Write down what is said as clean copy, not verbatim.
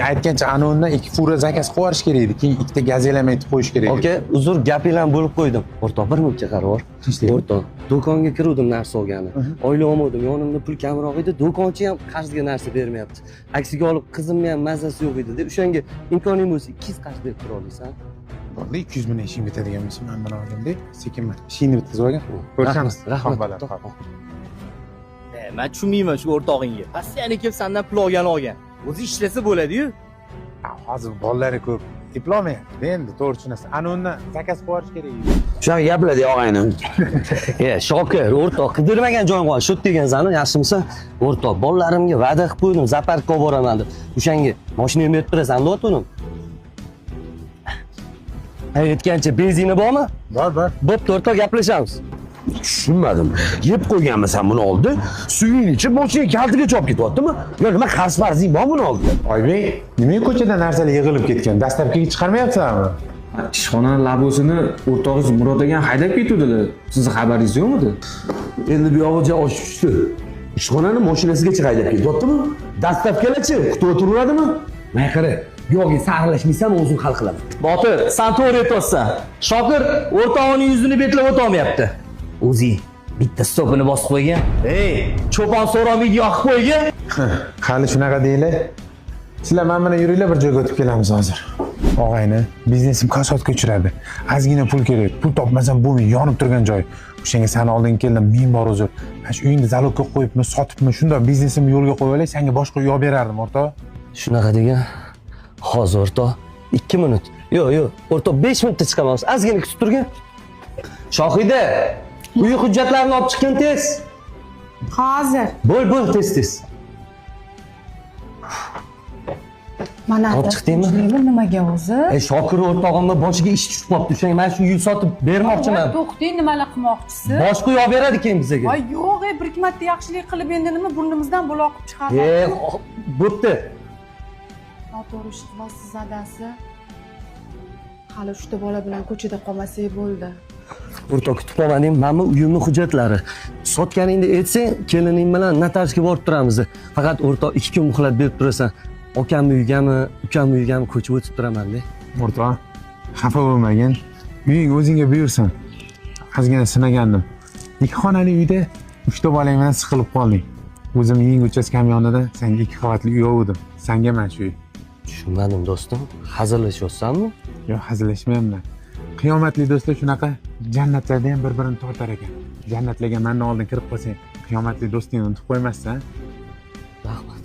Aytgancha anonni 2 fura zakaz qilib yuborish kerak edi. Keyin ikkita gazelam aytib qo'yish kerak edi. Aka, uzr, gapinglarni bo'lib qo'ydim. O'rtoq, bir minutga qarab bor. O'rtoq, do'konga kiruvdim narsa olgani. Oylik olmadim, yonimda pul kamroq edi, do'konchi ham qarzga narsa bermayapti. Aksiga olib qizimni ham mazasi yo'q edi deb, o'shanga imkoning bo'lsa 200 qarz berib tura olasan. Borda 200 ming ishing bitadigan bo'lsa, men buni olganda sekinman. Ishingni bitkazib olgan. Ko'rishamiz. Rahmat. Men tushunmayman shu o'rtog'ingga. Rossiyani kelib sendan pul olgan. O'zi ishlasa bo'ladi-yu. Hozir bolalari ko'p. Diplolmayapti. Endi to'g'ri tushunasiz. Anonni zakaz qilib yuborish kerak edi. Shunaqa gaplar-da og'aynim. Shokir, o'rtoq, qidirmagan joyim qoldi. Shu degansani, yaxshimisa? O'rtoq, bolalarimga va'da qilib qo'ydim, zaparkka olib boraman deb. O'shanga mashinamni berib turasan, lotunim. Aytgancha benzini bormi? Bor. Bo'pti, o'rtoq, gaplashamiz. Tushunmadim. Yeb qo'yganmisan buni oldi, suyingni ichib mashina kaltiga chopib ketyaptimi? Yo, nima qarz-farzing bor buni oldi? Oybek, nimaga ko'chadan narsalar yig'ilib ketgan? Dastlabkiga chiqarmayapsanmi? Ishxona labosini o'rtog'ingiz Murod degan haydab ketuvdilar. Sizni xabaringiz yo'qmidi? Endi bu yog'iga oshib tushdi. Ishxonani mashinasigacha haydab ketyaptimi? Dastlabkilarchi kutib o'tiradimi? Mana qara, bu yo'g'iga sarlashmaysan, o'zim hal qilaman. Botir, sen to'g'ri aytyapsan. Shokir o'rtog'ining yuzini betlab o'tolmayapti. O'zi bitta stopini bosib qo'ygan. Ey, cho'pon so'romiyga yoqib qo'ygan. Hali shunaqa deylar. Sizlar men bilan yuringlar, bir joyga o'tib kelamiz hozir. Og'ayni, biznesim kasodga uchradi. Ozgina pul kerak. Pul topmasam bo'lmaydi, yonib turgan joy. O'shanga seni oldinga keldim, men bor uzr. Mana shu uyingni zalogga qo'yibmi, sotibmi, shunda biznesimni yo'lga qo'yib olay, senga boshqa uy olib berardim, o'rtoq. Shunaqa degan. Hozir o'rtoq 2 minut. Yo'q, o'rtoq 5 minutda chiqamiz. Ozgina kutib turgan. Shohida, uy hujjatlarini olib chiqqin tez. Hozir. Bo'l, tez. Mana olib chiqdingmi? Nimaga o'zi? Shokir o'rtog'imni boshiga ish tushib qolibdi. O'shanga men shu uy sotib bermoqchiman. To'xting, nimalar qilmoqchisiz? Boshqa uy olib beradi keyin bizga. Voy, yo'q, bir ikki marta yaxshilik qilib endi nima burnimizdan buloq qilib chiqardi. Bo'pti. Noto'g'ri ish qilasiz zadasi. Hali 3 ta bola bilan ko'chada qolmasak bo'ldi. O'rtoq, kutib qolmading, mana uyimni hujjatlari. Sotganingni aytsang, kelining bilan notariusga borib turamiz. Faqat o'rtoq 2 kun muhlat berib turasan. Okamni uygami, ukamni uygami ko'chib o'tib turaman-da. O'rtoq, xafa bo'lmagin. Uying o'zingga buyursin. Ozgina sinagandim. 2 xonali uyda 3 ta bolang bilan siqilib qolding. O'zim yeng uchastkam yonida senga 2 qavatli uy oldim. Senga mana shu uy. Tushunmadim do'stim. Hazillashyapsanmi? Yo'q, hazillashmayapman. Qiyomatli do'stlar shunaqa jannatlarda ham bir-birini tortar ekan. Jannatlarga mendan oldin kirib qolsang, qiyomatli do'stingni unutib qo'ymassan. Rahmat.